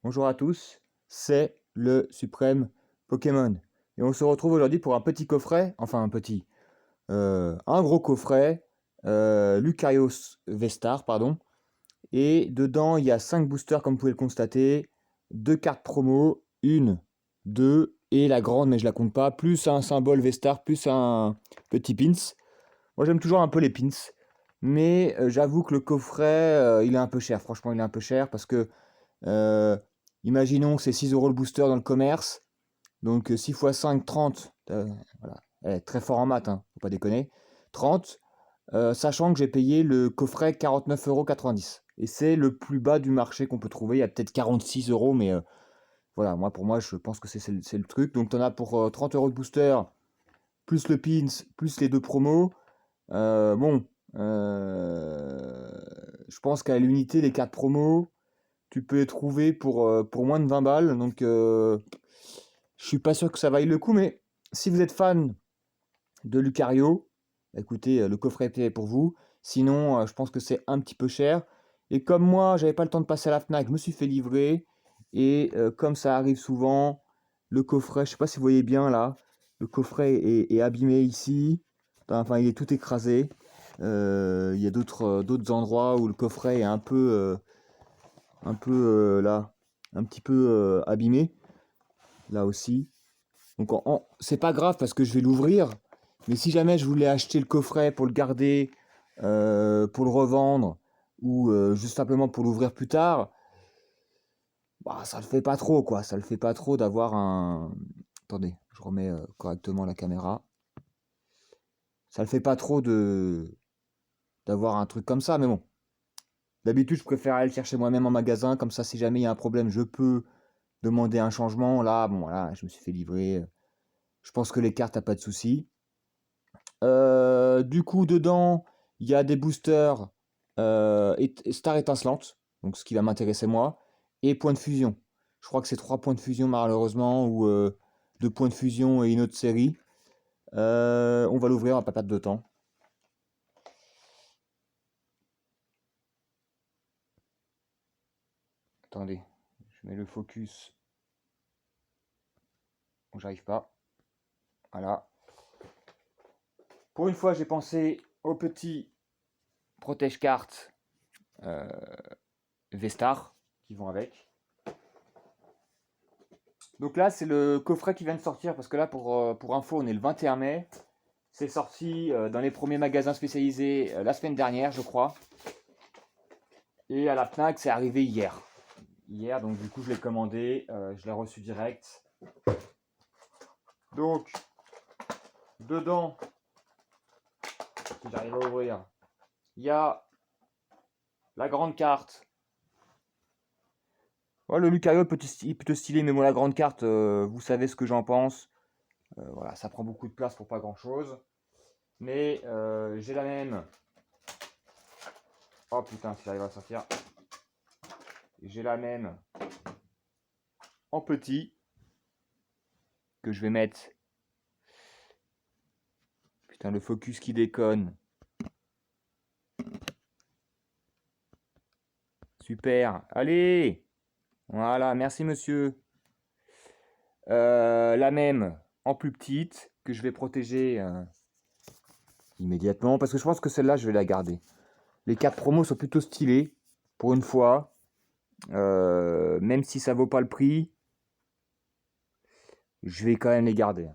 Bonjour à tous, c'est le Suprême Pokémon. Et on se retrouve aujourd'hui pour un petit coffret, enfin un gros coffret, Lucarios Vestar, pardon. Et dedans, il y a 5 boosters comme vous pouvez le constater, 2 cartes promo, une, 2 et la grande, mais je la compte pas, plus un symbole Vestar, plus un petit pins. Moi j'aime toujours un peu les pins, mais j'avoue que le coffret, il est un peu cher, franchement il est un peu cher parce que euh, imaginons que c'est 6 euros le booster dans le commerce. Donc 6 x 5, 30. Voilà. Très fort en maths, hein, faut pas déconner. 30. Sachant que j'ai payé le coffret 49,90 €. Et c'est le plus bas du marché qu'on peut trouver. Il y a peut-être 46 euros, mais voilà, pour moi, je pense que c'est le truc. Donc tu en as pour 30 euros de booster, plus le pins, plus les deux promos. Bon, je pense qu'à l'unité, les 4 promos, tu peux les trouver pour moins de 20 balles. Donc, je suis pas sûr que ça vaille le coup. Mais si vous êtes fan de Lucario, écoutez, le coffret est pour vous. Sinon, je pense que c'est un petit peu cher. Et comme moi, j'avais pas le temps de passer à la Fnac, je me suis fait livrer. Et comme ça arrive souvent, le coffret, je sais pas si vous voyez bien là, le coffret est abîmé ici. Enfin, il est tout écrasé. Il y a d'autres endroits où le coffret est un peu là, un petit peu abîmé, là aussi. Donc c'est pas grave parce que je vais l'ouvrir. Mais si jamais je voulais acheter le coffret pour le garder, pour le revendre, ou juste simplement pour l'ouvrir plus tard, bah ça le fait pas trop quoi. Ça le fait pas trop d'avoir un. Attendez, je remets correctement la caméra. Ça le fait pas trop de d'avoir un truc comme ça, mais bon. D'habitude, je préfère aller le chercher moi-même en magasin, comme ça, si jamais il y a un problème, je peux demander un changement. Là, bon, voilà, je me suis fait livrer. Je pense que les cartes, t'as pas de souci. Du coup, dedans, il y a des boosters Star étincelante, donc ce qui va m'intéresser moi, et points de fusion. Je crois que c'est 3 points de fusion malheureusement, ou 2 points de fusion et une autre série. On va l'ouvrir, on va pas perdre de temps. Attendez, je mets le focus. Bon, j'arrive pas. Voilà. Pour une fois, j'ai pensé aux petits protège-cartes euh, Vestar qui vont avec. Donc là, c'est le coffret qui vient de sortir, parce que là, pour info, on est le 21 mai. C'est sorti dans les premiers magasins spécialisés la semaine dernière, je crois. Et à la Fnac, c'est arrivé hier. Hier, donc du coup, je l'ai commandé, je l'ai reçu direct. Donc, dedans, si j'arrive à ouvrir, il y a la grande carte. Ouais, le Lucario est plutôt stylé, mais moi, la grande carte, vous savez ce que j'en pense. Voilà, ça prend beaucoup de place pour pas grand chose. Mais j'ai la même. Oh putain, si j'arrive à sortir. J'ai la même en petit que je vais mettre. Putain, le focus qui déconne. Super. Allez. Voilà, merci monsieur. La même en plus petite que je vais protéger immédiatement parce que je pense que celle-là, je vais la garder. Les 4 promos sont plutôt stylés pour une fois. Même si ça vaut pas le prix, je vais quand même les garder.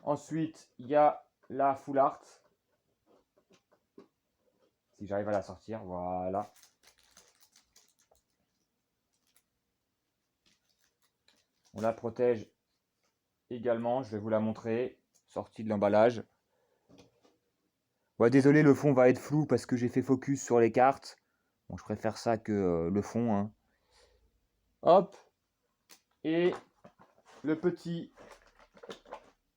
Ensuite, il y a la full art. Si j'arrive à la sortir, voilà. On la protège également, je vais vous la montrer, sortie de l'emballage. Ouais, désolé, le fond va être flou parce que j'ai fait focus sur les cartes. Bon, je préfère ça que le fond, hein. Hop, et le petit,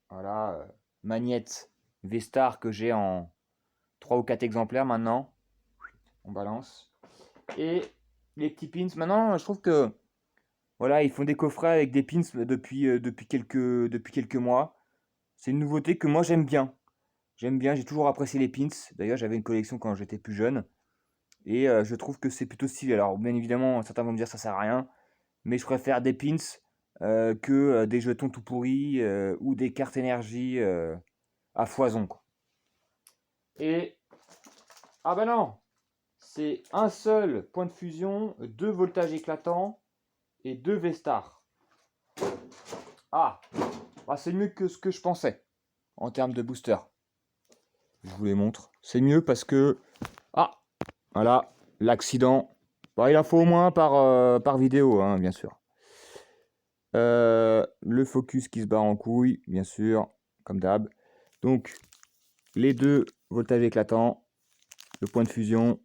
voilà, magnette Vestar que j'ai en 3 ou 4 exemplaires maintenant. On balance. Et les petits pins, maintenant, je trouve que voilà, ils font des coffrets avec des pins depuis quelques mois. C'est une nouveauté que moi j'aime bien. J'aime bien, j'ai toujours apprécié les pins. D'ailleurs, j'avais une collection quand j'étais plus jeune. Et je trouve que c'est plutôt stylé. Alors, bien évidemment, certains vont me dire ça sert à rien. mais je préfère des pins que des jetons tout pourris ou des cartes énergie à foison, quoi. Et ah bah non, c'est un seul point de fusion, 2 voltages éclatants et 2 V-Star. Ah, bah c'est mieux que ce que je pensais en termes de booster. Je vous les montre. C'est mieux parce que ah voilà l'accident. Bah, il en faut au moins par vidéo, hein, bien sûr. Le focus qui se barre en couille, bien sûr, comme d'hab. Donc les 2 voltages éclatants, le point de fusion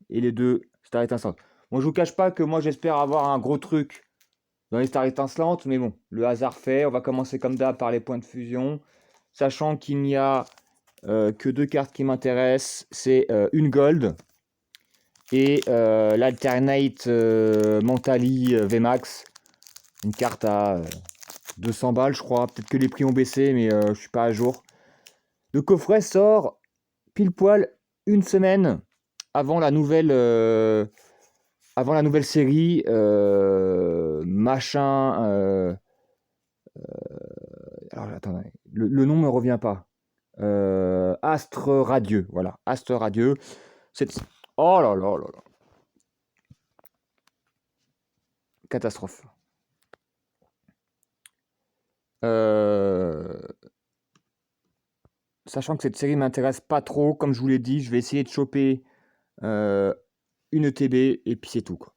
et les 2 stars étincelantes. Bon, je vous cache pas que moi j'espère avoir un gros truc dans les stars étincelantes, mais bon, le hasard fait. On va commencer comme d'hab par les points de fusion, sachant qu'il n'y a que 2 cartes qui m'intéressent. C'est une gold et l'Alternate Mentally VMAX, une carte à 200 balles, je crois. Peut-être que les prix ont baissé, mais je suis pas à jour. Le coffret sort pile poil une semaine avant la nouvelle série machin. Alors attendez, le nom me revient pas. Astre radieux, voilà, Astre radieux. Oh là là là là, catastrophe. Euh, Sachant que cette série m'intéresse pas trop, comme je vous l'ai dit, je vais essayer de choper une ETB et puis c'est tout, quoi.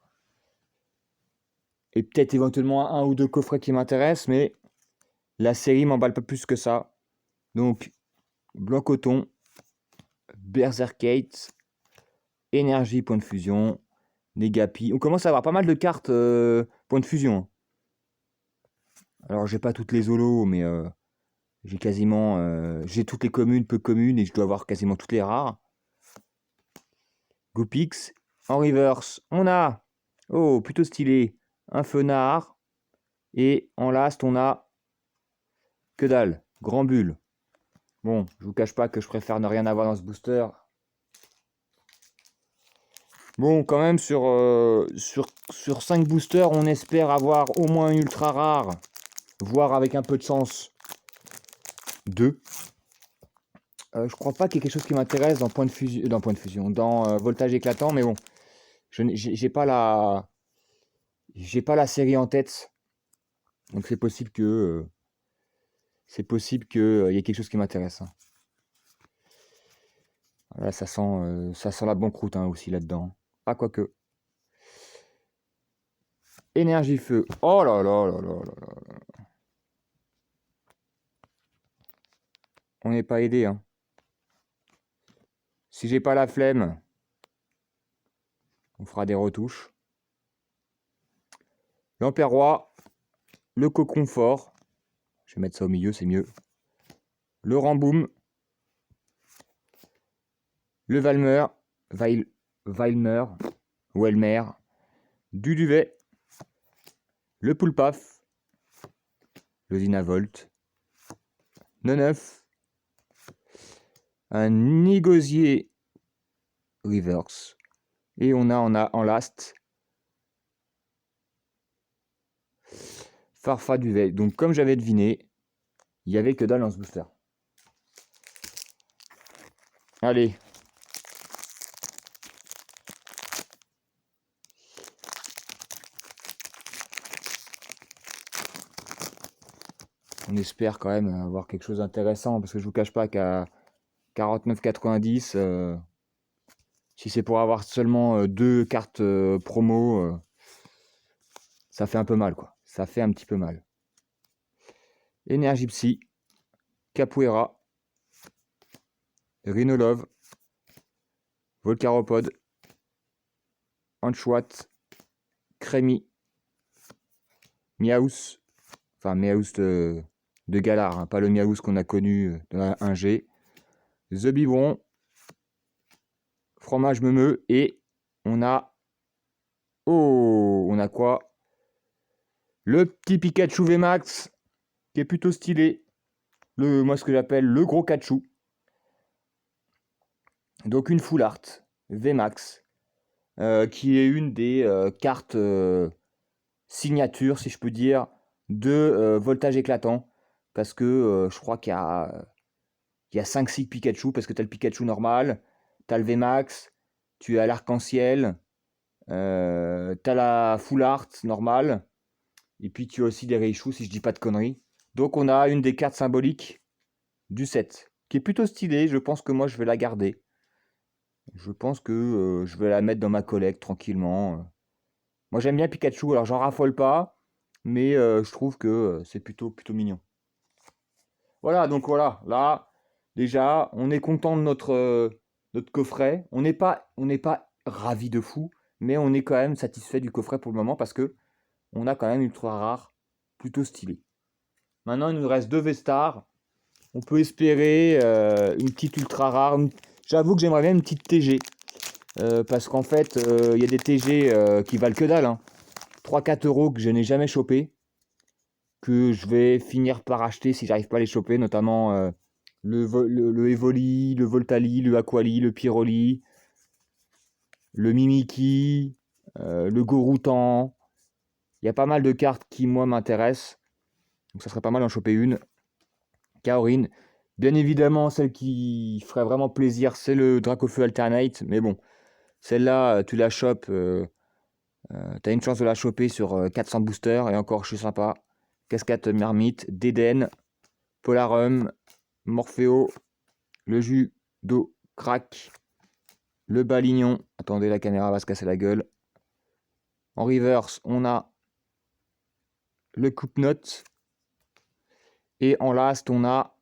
Et peut-être éventuellement un ou deux coffrets qui m'intéressent, mais la série m'emballe pas plus que ça. Donc, Blanc Coton, Berserkate, Énergie, point de fusion, Negapi. On commence à avoir pas mal de cartes point de fusion. Alors, j'ai pas toutes les holos, mais j'ai quasiment. J'ai toutes les communes, peu communes, et je dois avoir quasiment toutes les rares. Goopix. En reverse, on a. Oh, plutôt stylé. Un Fenard. Et en last, on a. Que dalle. Grand Bulle. Bon, je vous cache pas que je préfère ne rien avoir dans ce booster. Bon, quand même, sur 5 boosters, on espère avoir au moins une ultra rare, voire avec un peu de chance, 2. Je crois pas qu'il y ait quelque chose qui m'intéresse dans point de fusion, dans voltage éclatant, mais bon, j'ai pas la série en tête, donc c'est possible que y ait quelque chose qui m'intéresse, hein. Là, ça sent la banqueroute, hein, aussi là-dedans. Ah, quoique. Énergie feu. Oh là là là là là là. On n'est pas aidé, hein. Si j'ai pas la flemme, on fera des retouches. L'Empérois, le Cocon fort. Je vais mettre ça au milieu, c'est mieux. Le Ramboum, le Valmer, Weilmer, Welmer, du Duvet, le Poulpaf, le Dynavolt, Neuf, un Nigosier Reverse, et on a en last Farfa Duvet. Donc comme j'avais deviné, il y avait que dalle dans ce booster. Allez. On espère quand même avoir quelque chose d'intéressant, parce que je vous cache pas qu'à 49,90, si c'est pour avoir seulement 2 cartes promo, ça fait un peu mal, quoi. Ça fait un petit peu mal. Énergie Psy, Capoeira, Rhinolove, Volcaropod, Anchouat, Crémy, Miaus, enfin Miaus de Galar, hein, pas le Miaus qu'on a connu dans la 1G, The Biberon, Fromage Meumeux, et on a... Oh, on a quoi? Le petit Pikachu VMAX, qui est plutôt stylé. Moi, ce que j'appelle le gros Kachu. Donc une full art VMAX, qui est une des cartes signature, si je peux dire, de voltage éclatant. Parce que je crois qu'il y a 5-6 Pikachu, parce que tu as le Pikachu normal, tu as le VMAX, tu as l'arc-en-ciel, tu as la Full Art normale, et puis tu as aussi des Raichu, si je dis pas de conneries. Donc on a une des cartes symboliques du set, qui est plutôt stylée. Je pense que moi je vais la garder. Je pense que je vais la mettre dans ma collecte tranquillement. Moi j'aime bien Pikachu, alors j'en raffole pas, mais je trouve que c'est plutôt mignon. Voilà, donc voilà, là, déjà, on est content de notre coffret. On n'est pas ravi de fou, mais on est quand même satisfait du coffret pour le moment parce que on a quand même une ultra rare plutôt stylé. Maintenant, il nous reste 2 V-Stars. On peut espérer une petite ultra rare. J'avoue que j'aimerais bien une petite TG. Parce qu'en fait, il y a des TG qui valent que dalle, hein. 3-4 euros que je n'ai jamais chopé. Que je vais finir par acheter si j'arrive pas à les choper, notamment le Evoli, le Voltali, le Aquali, le Pyroli, le Mimiki, le Goroutan. Il y a pas mal de cartes qui, moi, m'intéressent. Donc ça serait pas mal d'en choper une. Kaorin. Bien évidemment, celle qui ferait vraiment plaisir, c'est le Dracofeu Alternate. Mais bon, celle-là, tu la chopes. T'as une chance de la choper sur 400 boosters. Et encore, je suis sympa. Cascade Mermite, Deden, Polarum, Morpheo, le jus d'eau crack, le balignon. Attendez, la caméra va se casser la gueule. En reverse, on a le coupe-note. Et en last, on a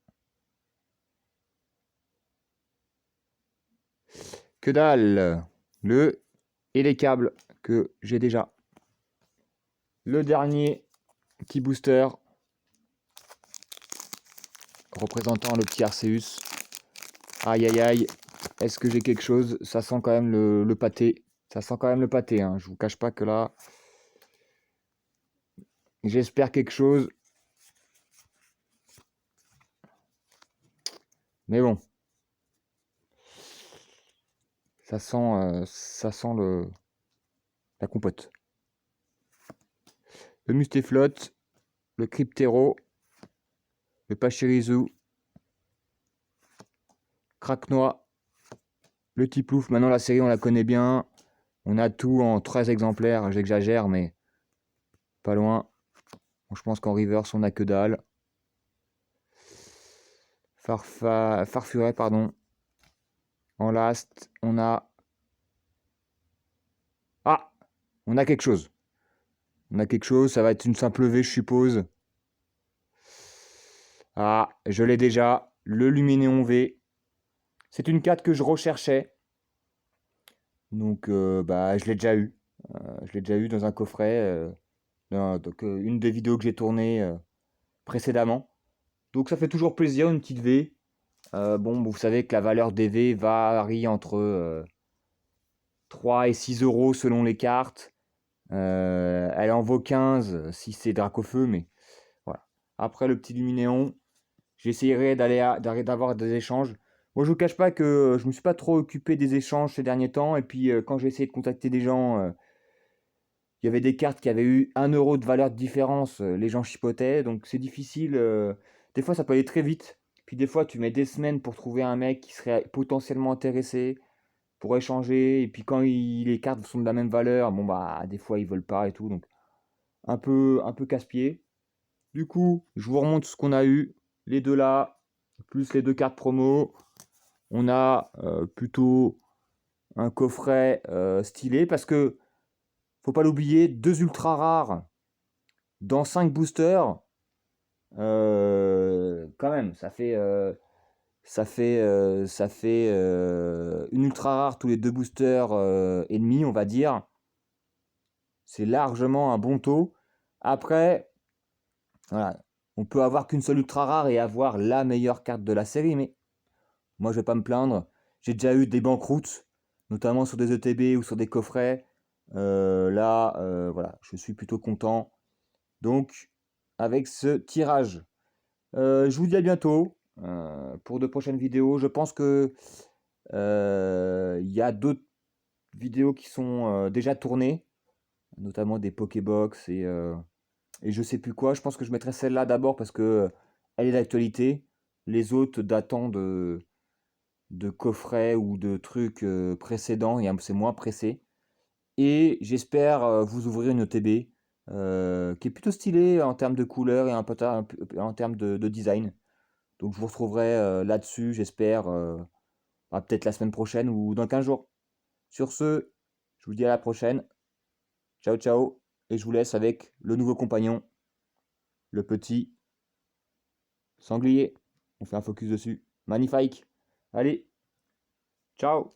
que dalle, le et les câbles que j'ai déjà. Le dernier petit booster représentant le petit Arceus. Aïe aïe aïe, est-ce que j'ai quelque chose? Ça sent quand même le pâté. Ça sent quand même le pâté, hein. Je vous cache pas que là, j'espère quelque chose. Mais bon, ça sent la compote. Le Mustéflotte, le Cryptero, le Pachirisu, Craquenois, le Tiplouf. Maintenant, la série, on la connaît bien. On a tout en 13 exemplaires. J'exagère, mais pas loin. Bon, je pense qu'en reverse, on a que dalle. Farfuret, pardon. En last, on a... Ah! On a quelque chose. On a quelque chose, ça va être une simple V, je suppose. Ah, je l'ai déjà. Le Luminéon V. C'est une carte que je recherchais. Donc, bah, je l'ai déjà eu. Je l'ai déjà eu dans un coffret. Donc, une des vidéos que j'ai tournées précédemment. Donc, ça fait toujours plaisir, une petite V. Bon, vous savez que la valeur des V varie entre 3 et 6 euros selon les cartes. Elle en vaut 15 si c'est Dracofeu, mais voilà. Après le petit Luminéon, j'essayerai d'avoir des échanges. Moi, je vous cache pas que je me suis pas trop occupé des échanges ces derniers temps. Et puis, quand j'ai essayé de contacter des gens, il y avait des cartes qui avaient eu 1 euro de valeur de différence. Les gens chipotaient, donc c'est difficile. Des fois, ça peut aller très vite. Puis des fois, tu mets des semaines pour trouver un mec qui serait potentiellement intéressé pour échanger. Et puis quand les cartes sont de la même valeur, bon bah des fois ils veulent pas et tout. Donc un peu casse-pied. Du coup, je vous remonte ce qu'on a eu. Les deux là, plus les deux cartes promo. On a plutôt un coffret stylé parce que, faut pas l'oublier, 2 ultra rares dans 5 boosters. Quand même, ça fait une ultra rare tous les 2 boosters et demi, on va dire. C'est largement un bon taux. Après, voilà, on peut avoir qu'une seule ultra rare et avoir la meilleure carte de la série, mais moi je vais pas me plaindre. J'ai déjà eu des banqueroutes, notamment sur des ETB ou sur des coffrets. Là, voilà, je suis plutôt content. Donc, avec ce tirage, je vous dis à bientôt pour de prochaines vidéos. Je pense que il y a d'autres vidéos qui sont déjà tournées. notamment des Pokébox et je sais plus quoi. Je pense que je mettrai celle-là d'abord parce que elle est d'actualité. Les autres datant de coffrets ou de trucs précédents, et c'est moins pressé. Et j'espère vous ouvrir une ETB qui est plutôt stylée en termes de couleur et en termes de design. Donc je vous retrouverai là-dessus, j'espère, peut-être la semaine prochaine ou dans 15 jours. Sur ce, je vous dis à la prochaine. Ciao, ciao. Et je vous laisse avec le nouveau compagnon, le petit sanglier. On fait un focus dessus. Magnifique. Allez, ciao.